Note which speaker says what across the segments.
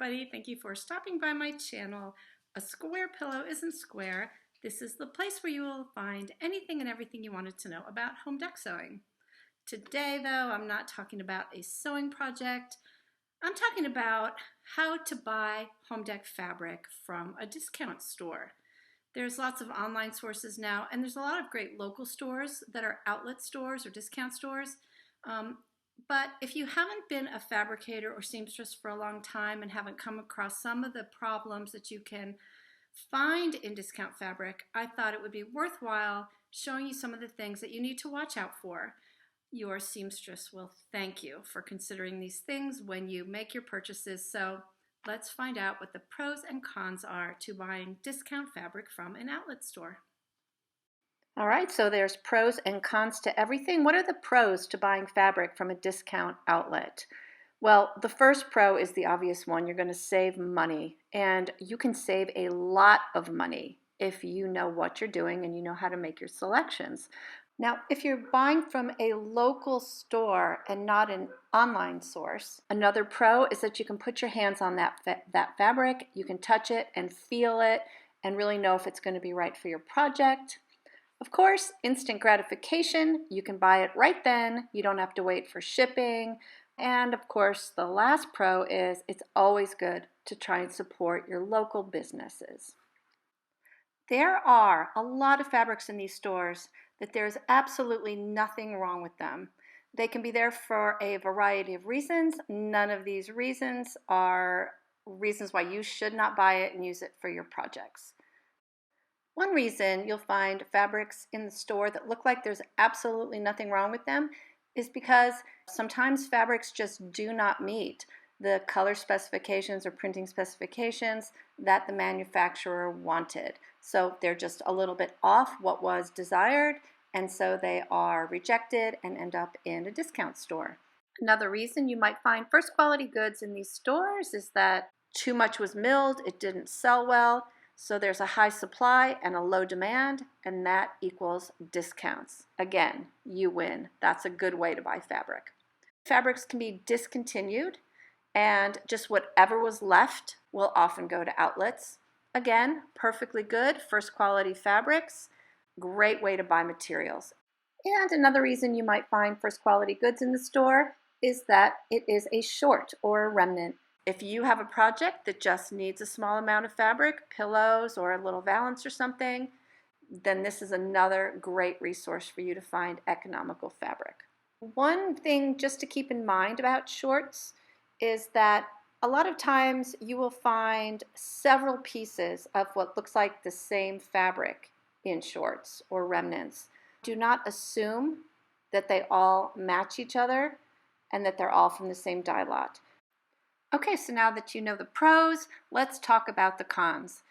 Speaker 1: everybody. Thank you for stopping by my channel. A square pillow isn't square. This is the place where you will find anything and everything you wanted to know about home deck sewing. Today, though, I'm not talking about a sewing project. I'm talking about how to buy home deck fabric from a discount store. There's lots of online sources now, and there's a lot of great local stores that are outlet stores or discount stores. But if you haven't been a fabricator or seamstress for a long time and haven't come across some of the problems that you can find in discount fabric, I thought it would be worthwhile showing you some of the things that you need to watch out for. Your seamstress will thank you for considering these things when you make your purchases. So let's find out what the pros and cons are to buying discount fabric from an outlet store. All right, so there's pros and cons to everything. What are the pros to buying fabric from a discount outlet? Well, the first pro is the obvious one. You're going to save money, and you can save a lot of money if you know what you're doing and you know how to make your selections. Now, if you're buying from a local store and not an online source, another pro is that you can put your hands on that fabric, you can touch it and feel it and really know if it's going to be right for your project. Of course, instant gratification, you can buy it right then, you don't have to wait for shipping. And of course, the last pro is it's always good to try and support your local businesses. There are a lot of fabrics in these stores that there's absolutely nothing wrong with them. They can be there for a variety of reasons. None of these reasons are reasons why you should not buy it and use it for your projects. One reason you'll find fabrics in the store that look like there's absolutely nothing wrong with them is because sometimes fabrics just do not meet the color specifications or printing specifications that the manufacturer wanted. So they're just a little bit off what was desired, and so they are rejected and end up in a discount store. Another reason you might find first quality goods in these stores is that too much was milled, it didn't sell well. So there's a high supply and a low demand, and that equals discounts. Again, you win. That's a good way to buy fabric. Fabrics can be discontinued, and just whatever was left will often go to outlets. Again, perfectly good, first quality fabrics, great way to buy materials. And another reason you might find first quality goods in the store is that it is a short or a remnant. If you have a project that just needs a small amount of fabric, pillows or a little valance or something, then this is another great resource for you to find economical fabric. One thing just to keep in mind about shorts is that a lot of times you will find several pieces of what looks like the same fabric in shorts or remnants. Do not assume that they all match each other and that they're all from the same dye lot. Okay, so now that you know the pros, let's talk about the cons.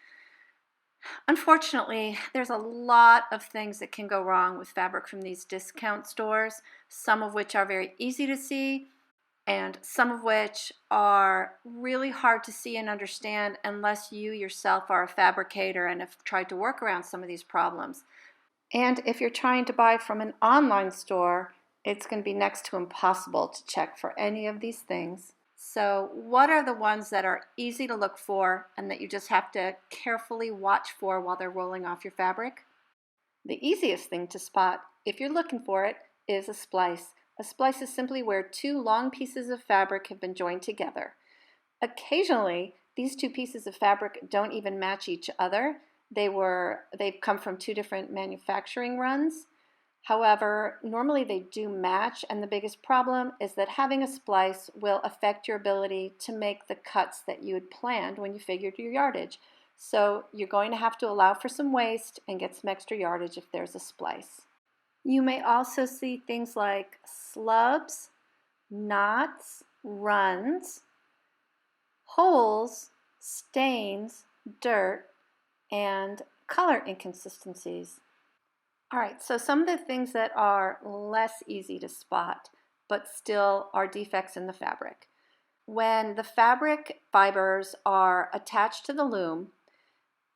Speaker 1: Unfortunately, there's a lot of things that can go wrong with fabric from these discount stores, some of which are very easy to see, and some of which are really hard to see and understand unless you yourself are a fabricator and have tried to work around some of these problems. And if you're trying to buy from an online store, it's going to be next to impossible to check for any of these things. So what are the ones that are easy to look for and that you just have to carefully watch for while they're rolling off your fabric? The easiest thing to spot, if you're looking for it, is a splice. A splice is simply where two long pieces of fabric have been joined together. Occasionally, these two pieces of fabric don't even match each other. They've come from two different manufacturing runs. However, normally they do match, and the biggest problem is that having a splice will affect your ability to make the cuts that you had planned when you figured your yardage. So you're going to have to allow for some waste and get some extra yardage if there's a splice. You may also see things like slubs, knots, runs, holes, stains, dirt, and color inconsistencies. All right, so some of the things that are less easy to spot, but still are defects in the fabric. When the fabric fibers are attached to the loom,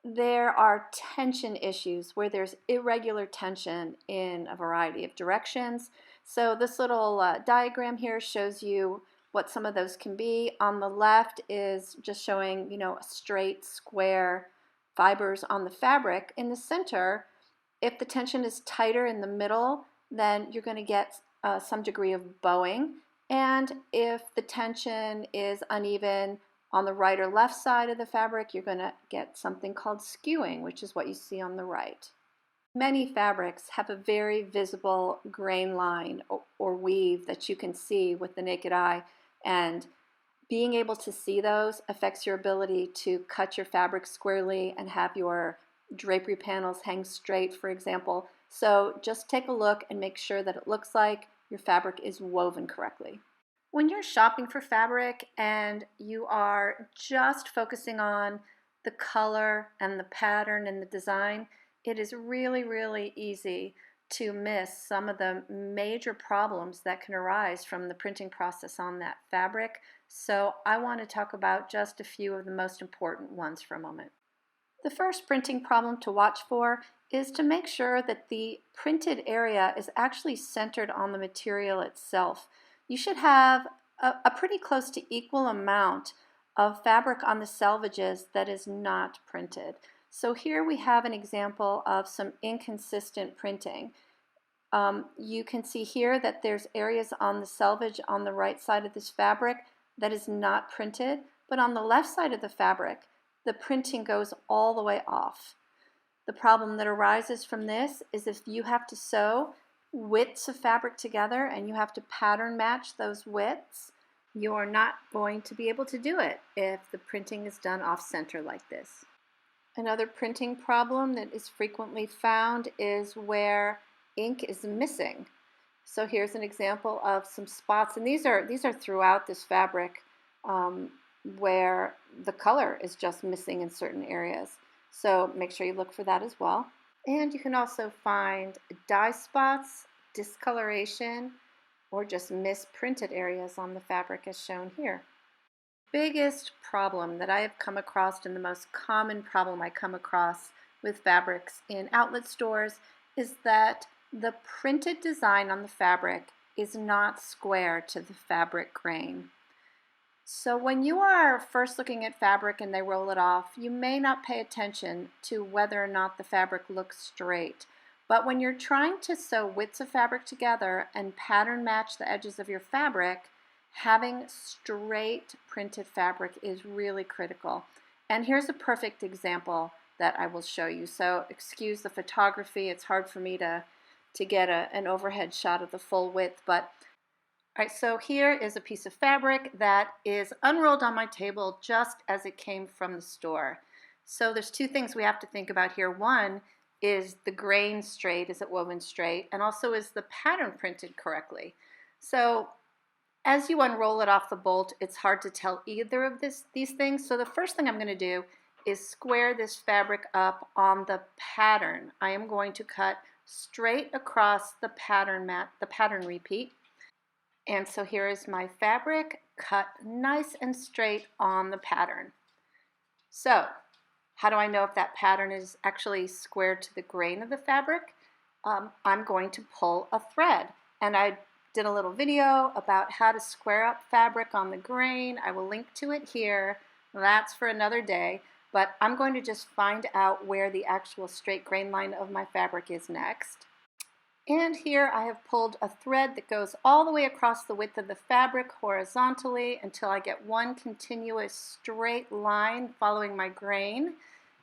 Speaker 1: there are tension issues where there's irregular tension in a variety of directions. So this little diagram here shows you what some of those can be. On the left is just showing, a straight square fibers on the fabric. In the center, if the tension is tighter in the middle, then you're going to get some degree of bowing. And if the tension is uneven on the right or left side of the fabric, you're going to get something called skewing, which is what you see on the right. Many fabrics have a very visible grain line or weave that you can see with the naked eye, and being able to see those affects your ability to cut your fabric squarely and have your drapery panels hang straight, for example. So just take a look and make sure that it looks like your fabric is woven correctly. When you're shopping for fabric and you are just focusing on the color and the pattern and the design, it is really, really easy to miss some of the major problems that can arise from the printing process on that fabric. So I want to talk about just a few of the most important ones for a moment. The first printing problem to watch for is to make sure that the printed area is actually centered on the material itself. You should have a pretty close to equal amount of fabric on the selvages that is not printed. So here we have an example of some inconsistent printing. You can see here that there's areas on the selvage on the right side of this fabric that is not printed, but on the left side of the fabric, the printing goes all the way off. The problem that arises from this is if you have to sew widths of fabric together and you have to pattern match those widths, you're not going to be able to do it if the printing is done off center like this. Another printing problem that is frequently found is where ink is missing. So here's an example of some spots, and these are throughout this fabric where the color is just missing in certain areas. So make sure you look for that as well. And you can also find dye spots, discoloration, or just misprinted areas on the fabric as shown here. Biggest problem that I have come across, and the most common problem I come across with fabrics in outlet stores, is that the printed design on the fabric is not square to the fabric grain. So when you are first looking at fabric and they roll it off, you may not pay attention to whether or not the fabric looks straight. But when you're trying to sew widths of fabric together and pattern match the edges of your fabric, having straight printed fabric is really critical. And here's a perfect example that I will show you. So excuse the photography, it's hard for me to get an overhead shot of the full width, but all right, so here is a piece of fabric that is unrolled on my table just as it came from the store. So there's two things we have to think about here. One is the grain straight, is it woven straight? And also, is the pattern printed correctly? So as you unroll it off the bolt, it's hard to tell either of these things. So the first thing I'm going to do is square this fabric up on the pattern. I am going to cut straight across the pattern repeat. And so here is my fabric cut nice and straight on the pattern. So how do I know if that pattern is actually square to the grain of the fabric? I'm going to pull a thread. And I did a little video about how to square up fabric on the grain. I will link to it here. That's for another day. But I'm going to just find out where the actual straight grain line of my fabric is next. And here I have pulled a thread that goes all the way across the width of the fabric horizontally until I get one continuous straight line following my grain.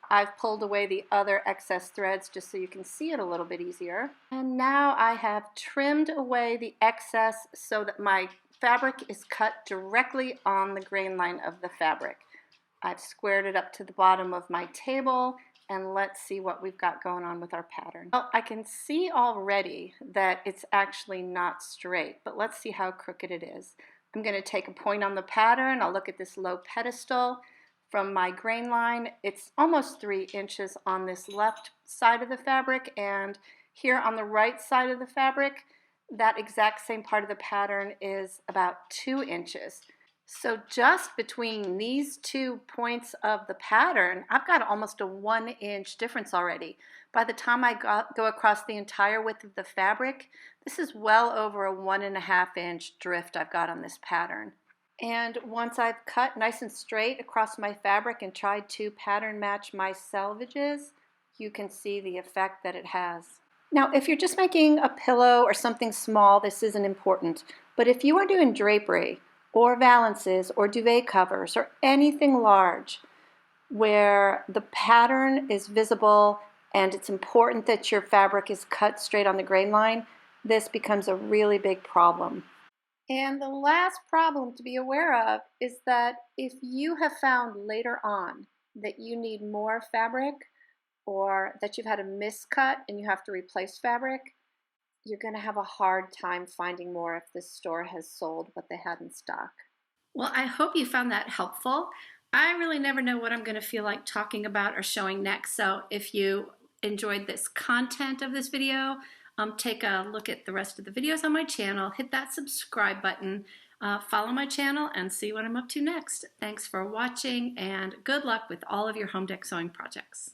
Speaker 1: I've pulled away the other excess threads just so you can see it a little bit easier. And now I have trimmed away the excess so that my fabric is cut directly on the grain line of the fabric. I've squared it up to the bottom of my table, and let's see what we've got going on with our pattern. Well, I can see already that it's actually not straight, but let's see how crooked it is. I'm going to take a point on the pattern. I'll look at this low pedestal. From my grain line, it's almost 3 inches on this left side of the fabric, and here on the right side of the fabric, that exact same part of the pattern is about 2 inches. So just between these 2 points of the pattern, I've got almost a 1-inch difference already. By the time I go across the entire width of the fabric, this is well over a 1.5-inch drift I've got on this pattern. And once I've cut nice and straight across my fabric and tried to pattern match my selvages, you can see the effect that it has. Now, if you're just making a pillow or something small, this isn't important. But if you are doing drapery or valances or duvet covers or anything large where the pattern is visible and it's important that your fabric is cut straight on the grain line, this becomes a really big problem. And the last problem to be aware of is that if you have found later on that you need more fabric or that you've had a miscut and you have to replace fabric, you're going to have a hard time finding more if the store has sold what they had in stock. Well, I hope you found that helpful. I really never know what I'm going to feel like talking about or showing next, so if you enjoyed this content of this video, take a look at the rest of the videos on my channel, hit that subscribe button, follow my channel, and see what I'm up to next. Thanks for watching, and good luck with all of your home deck sewing projects.